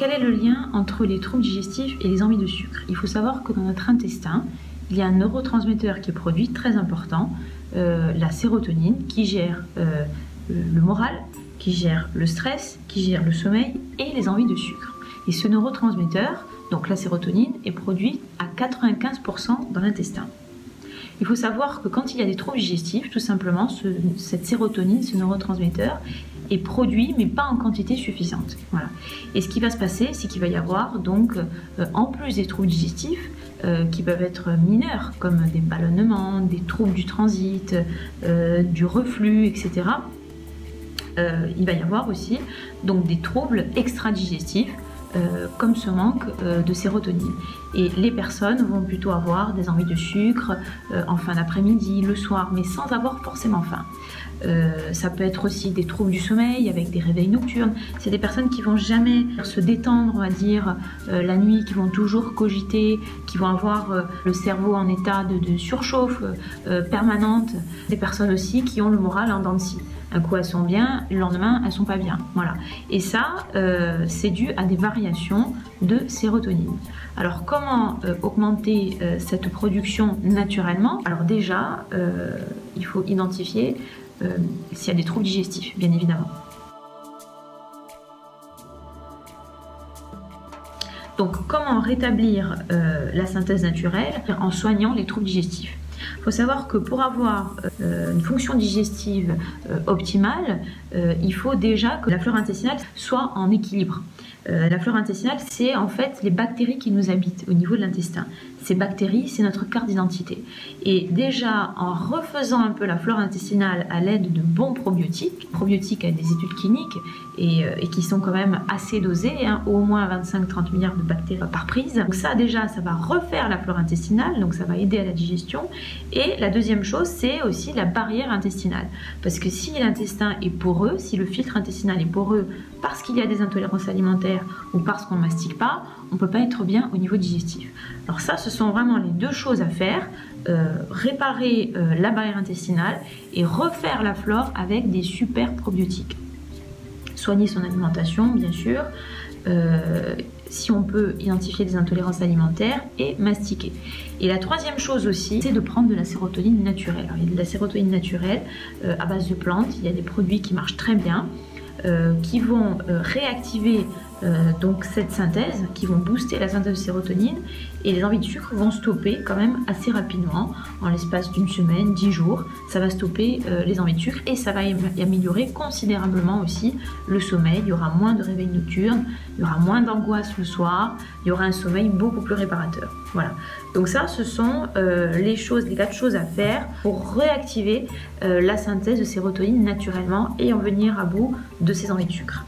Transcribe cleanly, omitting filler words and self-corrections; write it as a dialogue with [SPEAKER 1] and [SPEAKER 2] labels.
[SPEAKER 1] quel est le lien entre les troubles digestifs et les envies de sucre? Il faut savoir que dans notre intestin, il y a un neurotransmetteur qui est produit très important, la sérotonine, qui gère le moral, qui gère le stress, qui gère le sommeil et les envies de sucre. Et ce neurotransmetteur, donc la sérotonine, est produit à 95% dans l'intestin. Il faut savoir que quand il y a des troubles digestifs, tout simplement, cette sérotonine, ce neurotransmetteur, est produit, mais pas en quantité suffisante. Voilà. Et ce qui va se passer, c'est qu'il va y avoir, donc, en plus des troubles digestifs, qui peuvent être mineurs, comme des ballonnements, des troubles du transit, du reflux, etc. Il va y avoir aussi donc, des troubles extra-digestifs, comme ce manque de sérotonine. Et les personnes vont plutôt avoir des envies de sucre en fin d'après-midi, le soir, mais sans avoir forcément faim. Ça peut être aussi des troubles du sommeil avec des réveils nocturnes. C'est des personnes qui vont jamais se détendre, on va dire, la nuit, qui vont toujours cogiter, qui vont avoir le cerveau en état de surchauffe permanente. Des personnes aussi qui ont le moral en dents de scie. Un coup elles sont bien, le lendemain elles sont pas bien. Voilà. Et ça, c'est dû à des variations de sérotonine. Alors comment augmenter cette production naturellement? Alors déjà, il faut identifier s'il y a des troubles digestifs, bien évidemment. Donc comment rétablir la synthèse naturelle? En soignant les troubles digestifs. Il faut savoir que pour avoir une fonction digestive optimale, il faut déjà que la flore intestinale soit en équilibre. La flore intestinale, c'est en fait les bactéries qui nous habitent au niveau de l'intestin. Ces bactéries, c'est notre carte d'identité. Et déjà, en refaisant un peu la flore intestinale à l'aide de bons probiotiques a des études cliniques et qui sont quand même assez dosées, hein, au moins 25-30 milliards de bactéries par prise. Donc ça, déjà, ça va refaire la flore intestinale, donc ça va aider à la digestion. Et la deuxième chose, c'est aussi la barrière intestinale. Parce que si l'intestin est poreux, si le filtre intestinal est poreux parce qu'il y a des intolérances alimentaires ou parce qu'on ne mastique pas, on ne peut pas être bien au niveau digestif. Alors ça, ce sont vraiment les deux choses à faire, réparer la barrière intestinale et refaire la flore avec des super probiotiques. Soigner son alimentation, bien sûr, si on peut identifier des intolérances alimentaires et mastiquer. Et la troisième chose aussi, c'est de prendre de la sérotonine naturelle. Alors, il y a de la sérotonine naturelle à base de plantes, il y a des produits qui marchent très bien, qui vont réactiver donc cette synthèse, qui vont booster la synthèse de sérotonine, et les envies de sucre vont stopper quand même assez rapidement, en l'espace d'une semaine, 10 jours, ça va stopper les envies de sucre et ça va améliorer considérablement aussi le sommeil. Il y aura moins de réveils nocturnes, il y aura moins d'angoisse le soir, il y aura un sommeil beaucoup plus réparateur. Voilà. Donc ça, ce sont les 4 choses à faire pour réactiver la synthèse de sérotonine naturellement et en venir à bout de ces envies de sucre.